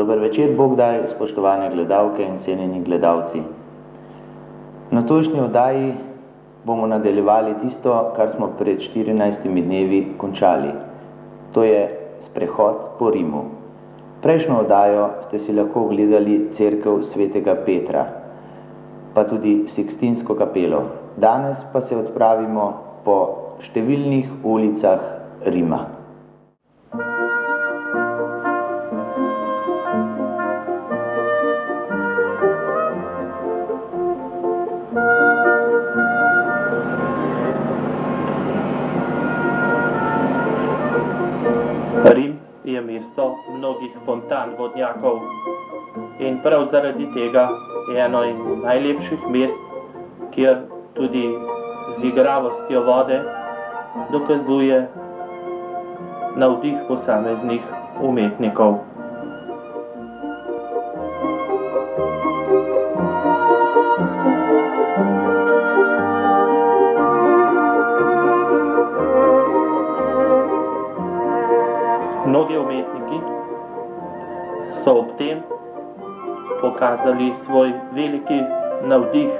Dober večer, Bog daj, spoštovane gledalke in cenjeni gledalci. Na nocojšnji oddaji bomo nadaljevali tisto, kar smo pred 14 dnevi končali. To je sprehod po Rimu. Prejšnjo oddajo ste si lahko ogledali cerkev svetega Petra, pa tudi Sikstinsko kapelo. Danes pa se odpravimo po številnih ulicah Rima. Rim je mesto mnogih fontan, vodnjakov in prav zaradi tega je eno najlepših mest, kjer tudi z igravostjo vode dokazuje navdih posameznih umetnikov. Mnogi umetniki so ob tem pokazali svoj veliki navdih.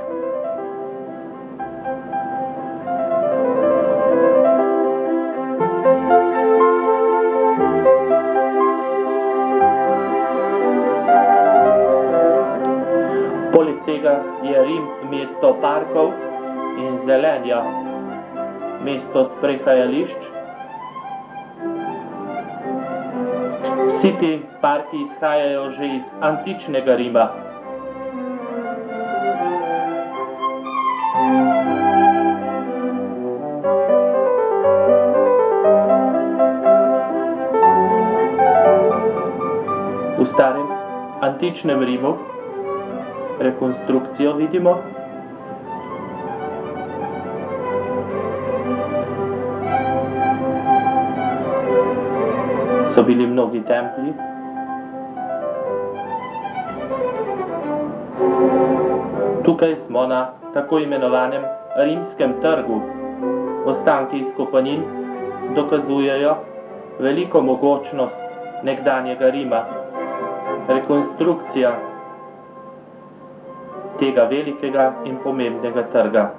Poleg tega je Rim mesto parkov in zelenja, mesto sprehajališč. Vsi ti parki izhajajo že iz antičnega Rima. V starem antičnem Rimu rekonstrukcijo vidimo. So bili mnogi templji. Tukaj smo na tako imenovanem Rimskem trgu. Ostanki izkopanin dokazujejo veliko mogočnost nekdanjega Rima. Rekonstrukcija tega velikega in pomembnega trga.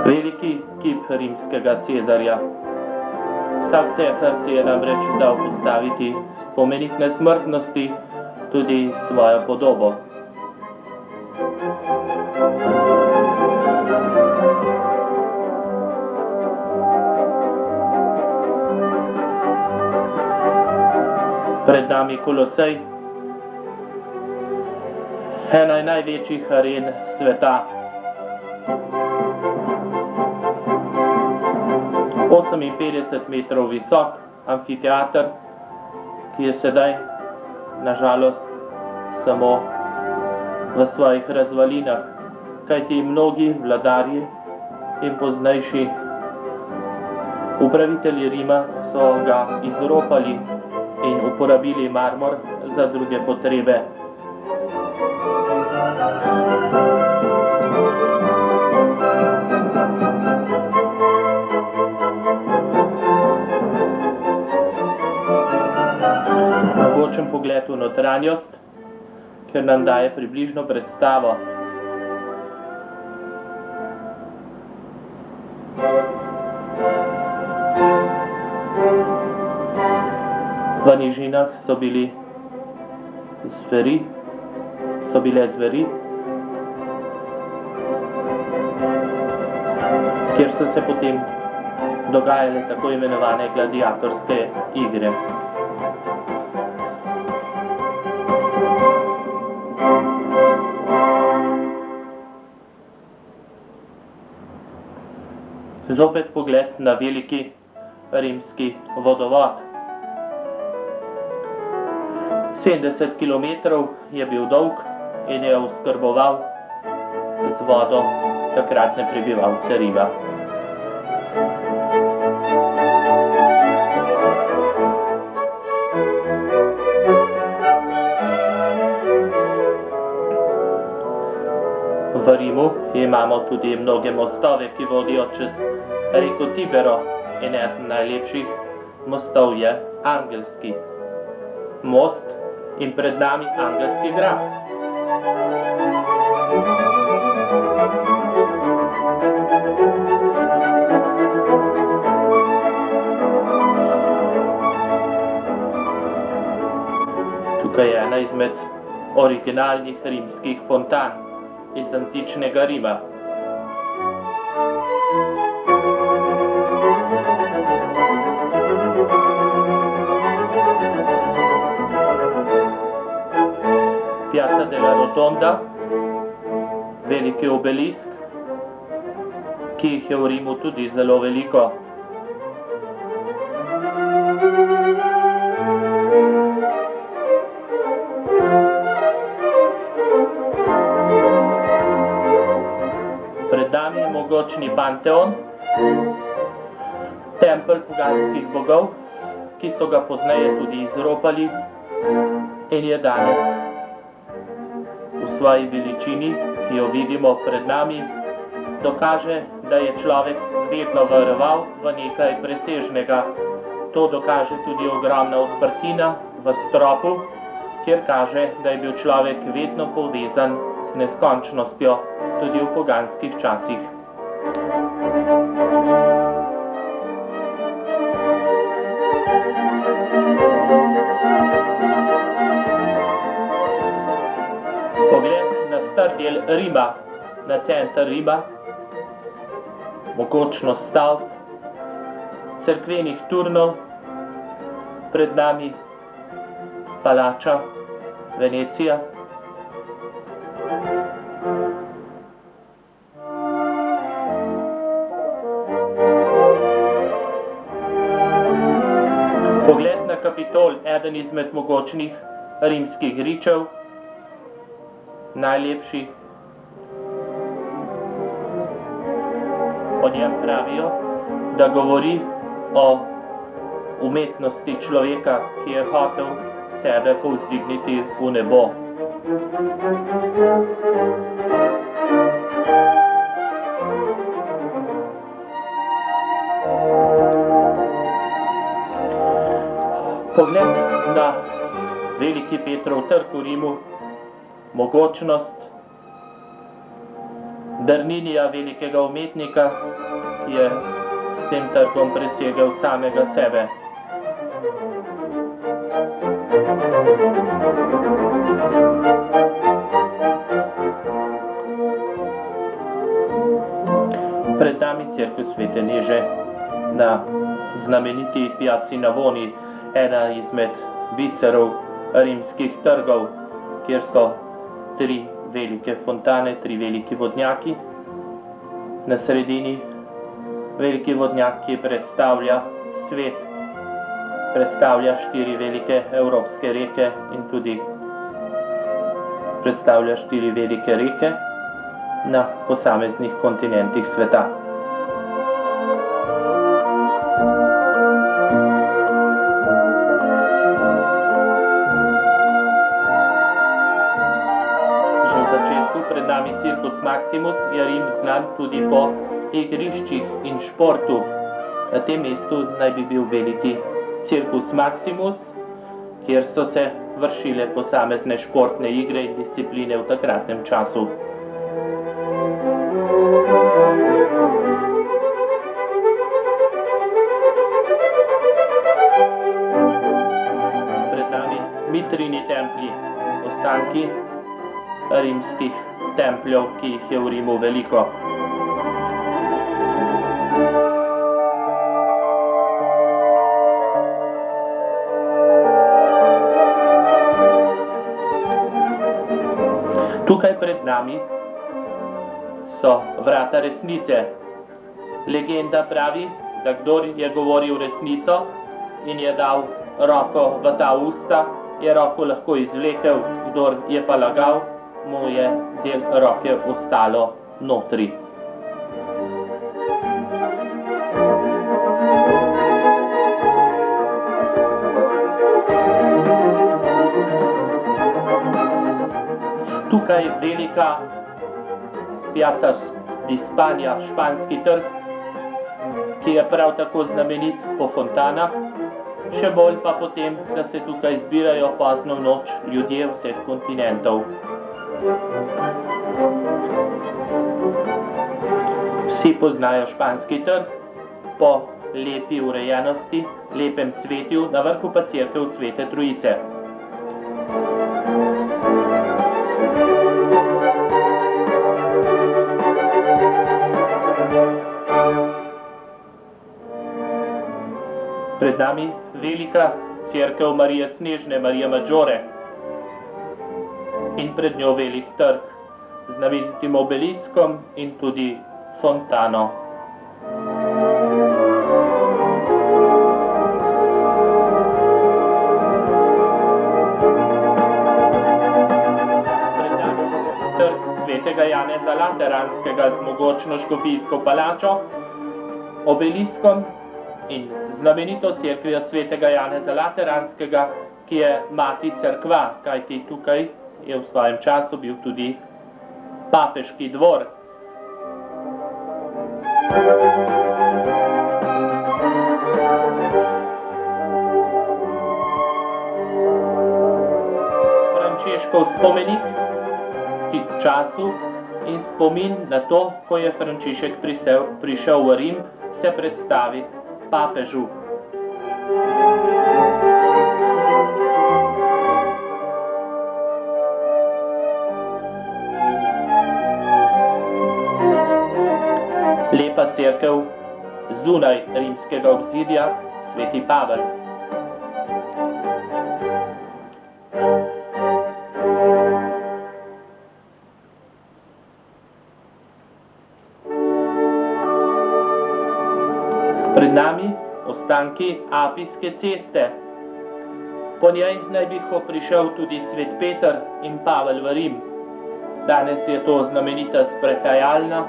Veliki kip rimskega Cezarja. Vsak cesar si je namreč dal postaviti spomenik nesmrtnosti, tudi svojo podobo. Pred nami Kolosej, ena največjih aren sveta. 58 metrov visok amfiteater, ki je sedaj, nažalost, samo v svojih razvalinah, kajti mnogi vladarji in poznejši upravitelji Rima so ga izropali in uporabili marmor za druge potrebe. Mogočen pogled v notranjost, ker nam daje približno predstavo. V nižinah so bile zveri, kjer so se potem dogajale tako imenovane gladiatorske igre. Zopet pogled na veliki rimski vodovod. 70 kilometrov je bil dolg in je oskrboval z vodo takratne prebivalce Rima. imamo tudi mnoge mostove, ki vodijo čez reko Tibero. In eden najlepših mostov je Angelski most in pred nami Angelski grab. Tukaj je ena izmed originalnih rimskih fontan iz antičnega Rima. Piazza della Rotonda, veliki obelisk, ki jih je v Rimu tudi zelo veliko. Pred nami je mogočni Panteon, tempelj poganskih bogov, ki so ga pozneje tudi izropali in je danes v svoji veličini, ki jo vidimo pred nami, dokaže, da je človek vedno veroval v nekaj presežnega. To dokaže tudi ogromna odprtina v stropu, kjer kaže, da je bil človek vedno povezan z neskončnostjo tudi v poganskih časih. Pogled na star del Rima, na center Rima, mogočnost stavb, cerkvenih turnov, pred nami palača Venecija. Pogled na Kapitol, eden izmed mogočnih rimskih ričev, najlepši. O njem pravijo, da govori o umetnosti človeka, ki je hotel sebe povzdigniti v nebo. Pogled na veliki Petrov trg v Rimu, mogočnost Berninija, velikega umetnika, ki je s tem trgom presegel samega sebe. Pred nami cerkev Svete Neže na znameniti Piazzi Navoni, ena izmed biserov rimskih trgov, kjer so tri velike fontane, tri veliki vodnjaki. Na sredini veliki vodnjak, ki predstavlja svet, predstavlja štiri velike evropske reke in tudi predstavlja štiri velike reke na posameznih kontinentih sveta. Pred nami Circus Maximus, je Rim znan tudi po igriščih in športu. Na tem mestu naj bi bil veliki Circus Maximus, kjer so se vršile posamezne športne igre in discipline v takratnem času. Pred nami Mitrini templji, ostanki rimskih templjev, ki jih je v Rimu veliko. Tukaj pred nami so vrata resnice. Legenda pravi, da kdor je govoril resnico in je dal roko v ta usta, je roko lahko izvlekel, kdor je pa lagal, mu je del roke ostalo notri. Tukaj velika Piazza Dispanja, španski trg, ki je prav tako znamenit po fontanah, še bolj pa potem, da se tukaj zbirajo pozno v noč ljudje vseh kontinentov. Vsi poznajo španski trg po lepi urejenosti, lepem cvetju, na vrhu pa cerkev Svete Trojice. Pred nami velika cerkev Marije Snežne, Marija Maggiore, in pred njo velik trg z znamenitim obeliskom in tudi fontano. Pred nami trg Svetega Janeza Lateranskega z mogočno škofijsko palačo, obeliskom in znamenito cerkvijo Svetega Janeza Lateranskega, ki je mati cerkva, kajti tukaj je v svojem času bil tudi papeški dvor. Frančiškov spomenik v času in spomin na to, ko je Frančišek prišel v Rim, se predstavi papežu. Lepa cerkev zunaj rimskega obzidja, Sveti Pavel. Pred nami ostanki Apijske ceste. Po njej naj bi prišel tudi Svet Peter in Pavel v Rim. Danes je to znamenita sprehajalna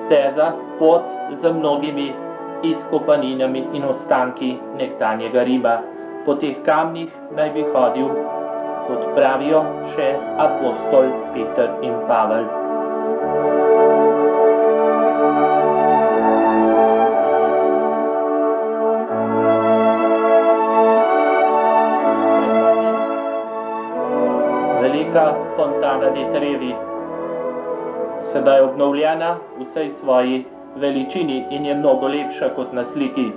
steza, pot z mnogimi izkopaninami in ostanki nekdanjega Rima. Po teh kamnih naj bi hodil, kot pravijo, še apostol Peter in Pavel. Velika fontana di Trevi, sedaj obnovljena v vsej svoji veličini in je mnogo lepša kot na sliki.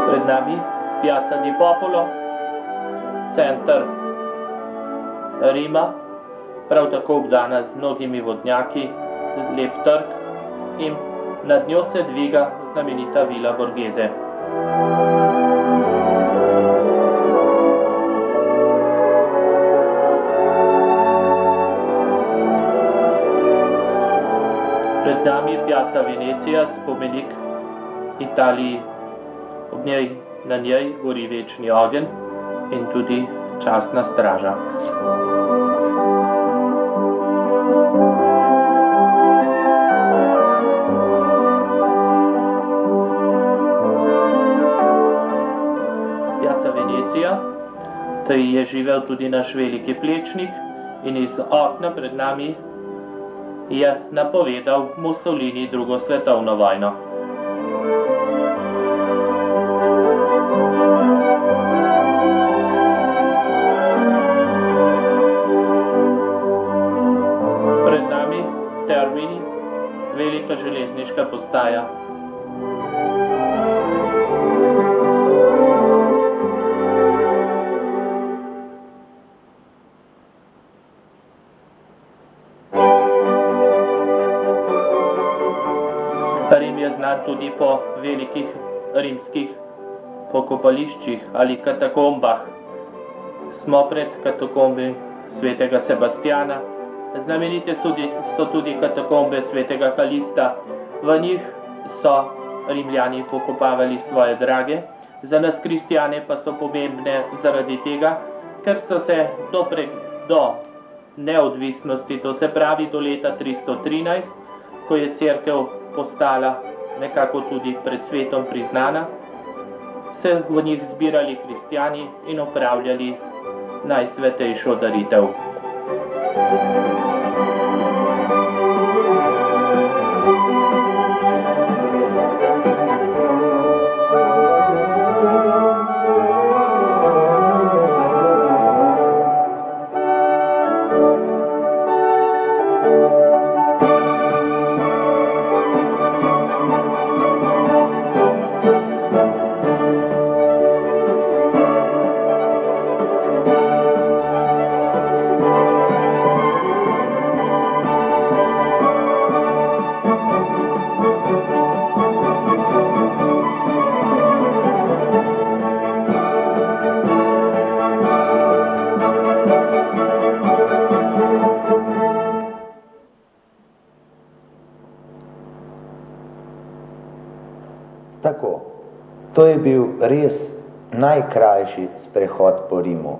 Pred nami Piazza di Popolo, center Rima, prav tako obdana z mnogimi vodnjaki, lep trg in nad njo se dviga znamenita Vila Borghese. Pred nami je Piazza Venecija, spomenik Italiji. Na njej gori večni ogenj in tudi častna straža. Tej je živel tudi naš veliki Plečnik in iz okna pred nami je napovedal Mussolini drugo svetovno vojno. Pred nami Termini, velika železniška postaja. Rim je znan tudi po velikih rimskih pokopališčih ali katakombah. Smo pred katakombi Svetega Sebastjana. Znamenite so tudi katakombe Svetega Kalista. V njih so Rimljani pokopavali svoje drage, za nas kristjane pa so pomembne zaradi tega, ker so se do neodvisnosti, to se pravi do leta 313, ko je cerkev postala nekako tudi pred svetom priznana, se v njih zbirali kristjani in opravljali najsvetejšo daritev. Tako, to je bil res najkrajši sprehod po Rimu.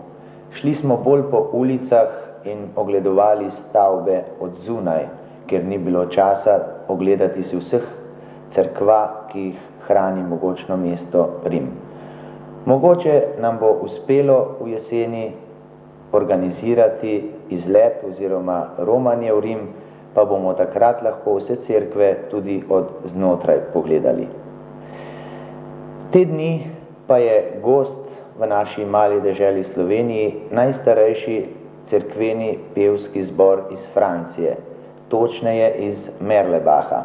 Šli smo bolj po ulicah in ogledovali stavbe od zunaj, ker ni bilo časa ogledati si vseh cerkva, ki jih hrani mogočno mesto Rim. Mogoče nam bo uspelo v jeseni organizirati izlet oziroma romanje v Rim, pa bomo takrat lahko vse cerkve tudi od znotraj pogledali. Te dni pa je gost v naši mali deželi Sloveniji najstarejši cerkveni pevski zbor iz Francije, točneje iz Merlebacha.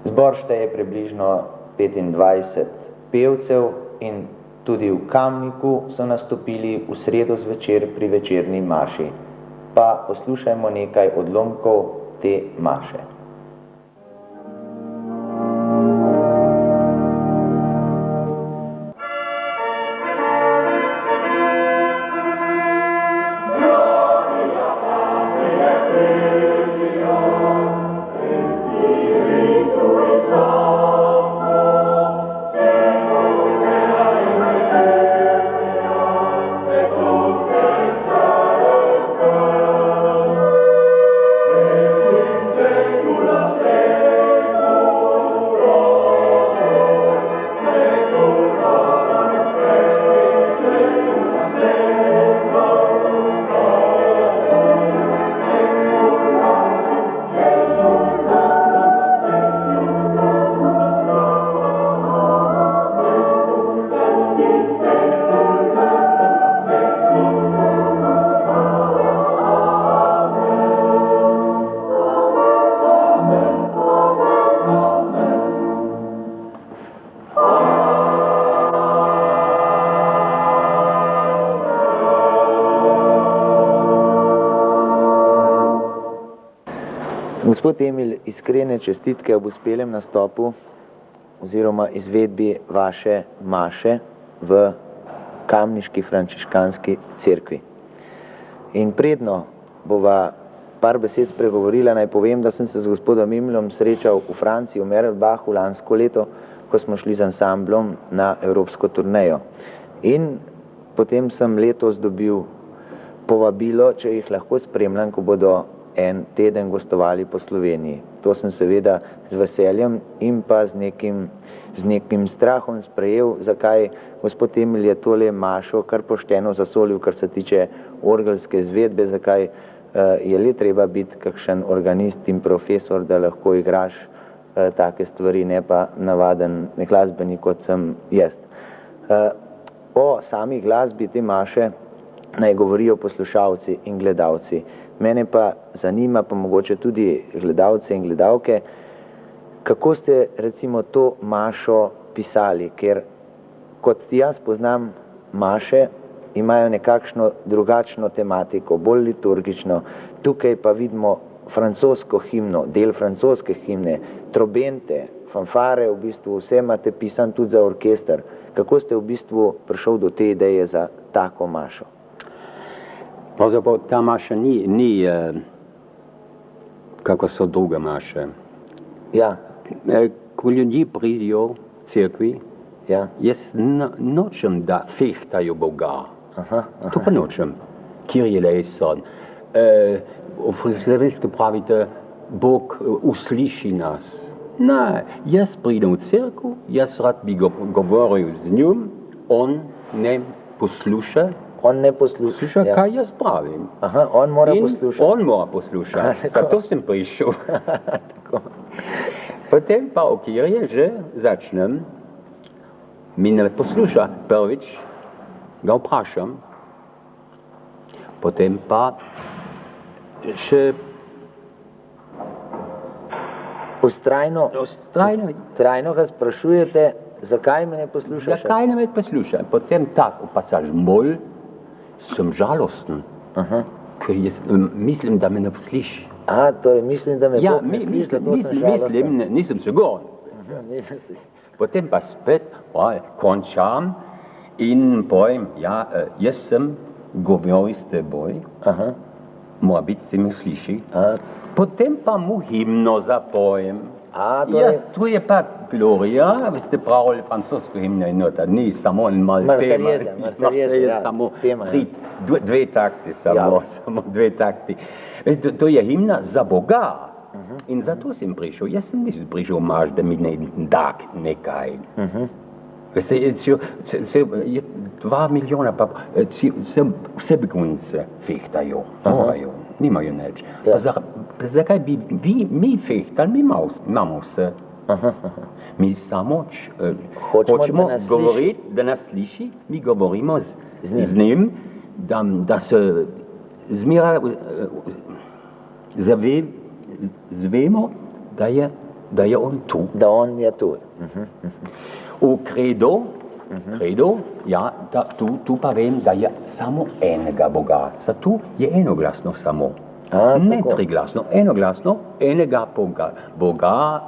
Zbor šteje približno 25 pevcev in tudi v Kamniku so nastopili v sredo zvečer pri večerni maši. Pa poslušajmo nekaj odlomkov te maše. Gospod Emil, iskrene čestitke ob uspelem nastopu oziroma izvedbi vaše maše v kamniški frančiškanski cerkvi. In predno bova par besed spregovorila, naj povem, da sem se z gospodom Emilom srečal v Franciji, v Merlebachu lansko leto, ko smo šli z ansamblom na evropsko turnejo. In potem sem letos dobil povabilo, če jih lahko spremljam, ko bodo en teden gostovali po Sloveniji. To sem seveda z veseljem in pa z nekim strahom sprejel, zakaj gospod Emil je tole mašo kar pošteno zasolil, kar se tiče orgelske izvedbe, zakaj je le treba biti kakšen organist in profesor, da lahko igraš take stvari, ne pa navaden glasbenik, kot sem jaz. O sami glasbi te maše naj govorijo poslušalci in gledalci. Mene pa zanima, pa mogoče tudi gledalce in gledalke, kako ste recimo to mašo pisali, ker kot jaz poznam maše, imajo nekakšno drugačno tematiko, bolj liturgično. Tukaj pa vidimo francosko himno, del francoske himne, trobente, fanfare, v bistvu vse imate pisan tudi za orkester. Kako ste v bistvu prišel do te ideje za tako mašo? Pravzaprav ta maša ni kako so druge maše. Ja. Ko ljudje pridijo v cerkvi, ja. Jaz nočem, da fehtajo Boga. Aha. To pa nočem. Kyrie eleison. V slovenski pravite, Bog usliši nas. Ne, jaz pridem v cerkev, jaz rad bi govoril z njim, on ne posluša, On ne posluša. Ja. kaj jaz pravim. Aha, on mora In poslušati. on mora poslušati, zato sem prišel. Potem pa v kirje že začnem, mi ne posluša, prvič ga vprašam, potem pa še Trajno ga sprašujete, zakaj me ne poslušaš? zakaj ne me posluša. Potem tak, pa saš bolj, sem žalosten, Aha. ker jaz mislim, da me ne sliši. A, torej mislim, da me Ja, Bog ne sliši, zato sem žalosten. mislim, nisem siguren. Nisem si. Potem pa spet končam in povem, ja, jaz sem govoril s teboj, Aha. mora biti, se me sliši. A, Potem pa mu himno zapojem. torej, Ja, tu je pa Gloria, vi ste pravili francosko himno in nota, ni samo en mal tema. Marseillaise, ja, samo tema, ja. dve takti, samo dve takti. Veste, to je himna za Boga. In zato sem prišel. Jaz sem nisem prišel maž, da mi ne da nekaj. Veste, je 2 milijona, pa vse begunce fehtajo, morajo, nimajo nič. Ja. Pa zakaj bi mi fehtali, mi imamo vse. Mi samo hočemo da nas govoriti, da nas sliši, mi govorimo Z njim, da se zmeraj zvemo, da je on tu. da on je tu. V kredo, ja, tu pa vem, da je samo enega Boga. Zato je enoglasno samo. Ne tako. triglasno, enoglasno, enega Boga.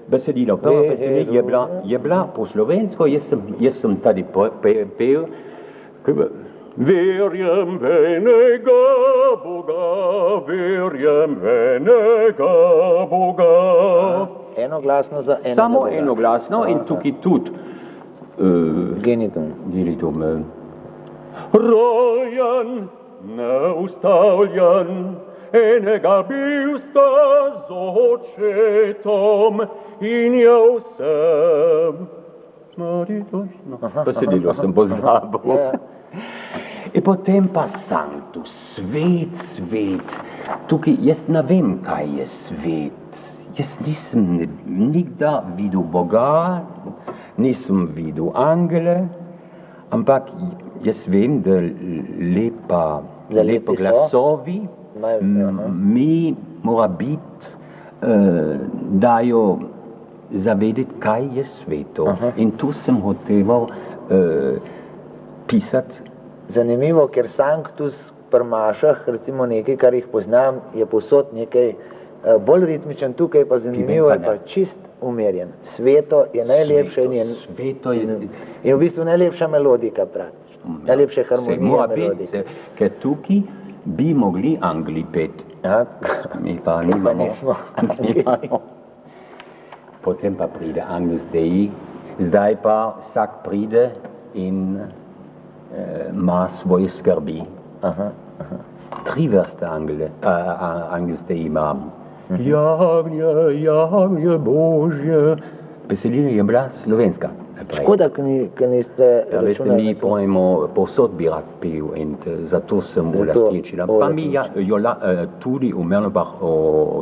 Besedilo, prvo besedilo je bila po slovensko, jaz sem tady pel, verjem v enega Boga. Enoglasno za enega Samo Boga. enoglasno in tukaj tudi Genitum. genitum. Rojan, neustavljan, enega bil sta z očetom in je vsem. Besedilo sem pozabil. Ja. In potem pa Sanctus, svet. Tukaj jaz ne vem, kaj je svet. Jaz nisem nikdar videl Boga, nisem videl angele, ampak jaz vem, da lepo glasovi mi mora biti, dajo zavedeti, kaj je sveto. In tu sem hotel pisati. Zanimivo, ker Sanctus pri mašah, recimo nekaj, kar jih poznam, je povsod nekaj bolj ritmičen, tukaj pa zanimivo, je pa čist umerjen. Sveto je najlepše Sveto je... in v bistvu najlepša melodika praktično. Najlepše harmonija melodika. Ker tukaj bi mogli Angli peti. Ja, Mi pa nimamo. nismo. Potem pa pride Agnus Dei, zdaj pa vsak pride in ima svoje skrbi. Aha. 3 vrste Agnus Dei imam. Jagnje Božje. Besedilo je bila slovenska. Škoda, ko niste Ja, veste, mi računali. pojmo, povsod bi rad pil in zato sem v latinščini. Pa mi tudi v Merlbach o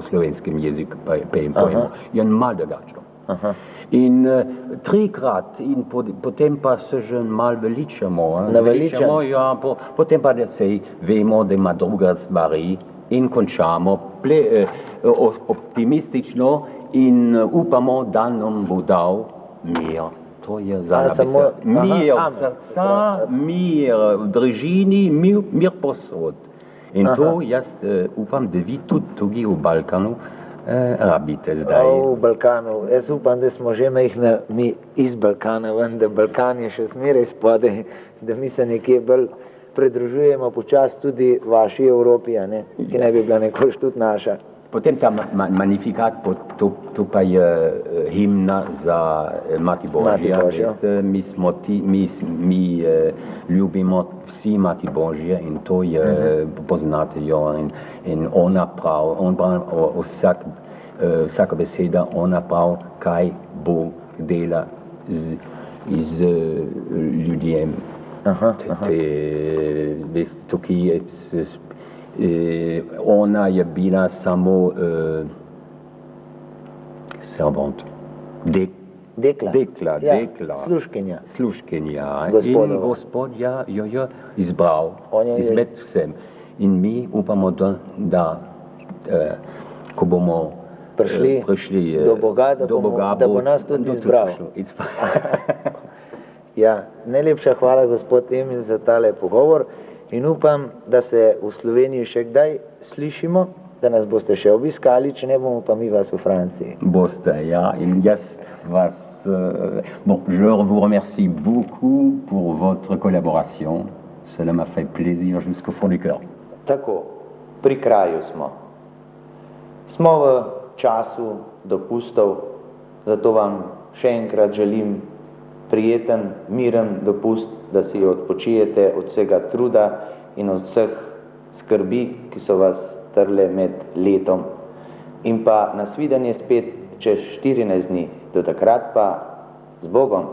slovenskem jeziku pojmo. Je malo drugačno. Aha. In 3-krat in potem pa se že malo veličamo. Naveličamo. Ja, potem pa da se vemo, da ima druga stvari in končamo optimistično in upamo, da nam bo dal mir. To je za samo- mir aha, srca, mir v družini, mir posod. In to jaz upam, da vi tudi tukaj v Balkanu rabite zdaj. V Balkanu. Jaz upam, da smo že majhne, mi iz Balkana ven, da Balkan je še zmeraj spodaj, da mi se nekje bolj pridružujemo počasi tudi vaši Evropi, a ne? Ki naj bi bila nekoč tudi naša. Potem ta magnifikat, to pa je himna za Mati Božja. Božjo. Veste, mi ljubimo vsi Mati Božje in to je, poznate jo in ona prav, vsak vsaka beseda, ona prav, kaj Bog dela z ljudem. Veste, tukaj je, ona je bila samo servant. Dekla. Služkinja. Gospodova. In Gospod jo je izbral izmed vsem. In mi upamo, da ko bomo prišli do Boga, da bo nas tudi izbral. Ja, najlepša hvala, gospod Emil, za tale pogovor in upam, da se v Sloveniji še kdaj slišimo, da nas boste še obiskali, če ne bomo pa mi vas v Franciji. Boste, ja, in jaz vas... Bon, je vous remercie beaucoup pour votre collaboration. Cela m'a fait plaisir jusqu'au fond du cœur. Tako, pri kraju smo. Smo v času dopustov, zato vam še enkrat želim prijeten, miren dopust, da si odpočijete od vsega truda in od vseh skrbi, ki so vas trle med letom. In pa nasvidenje spet čez 14 dni. Do takrat pa z Bogom.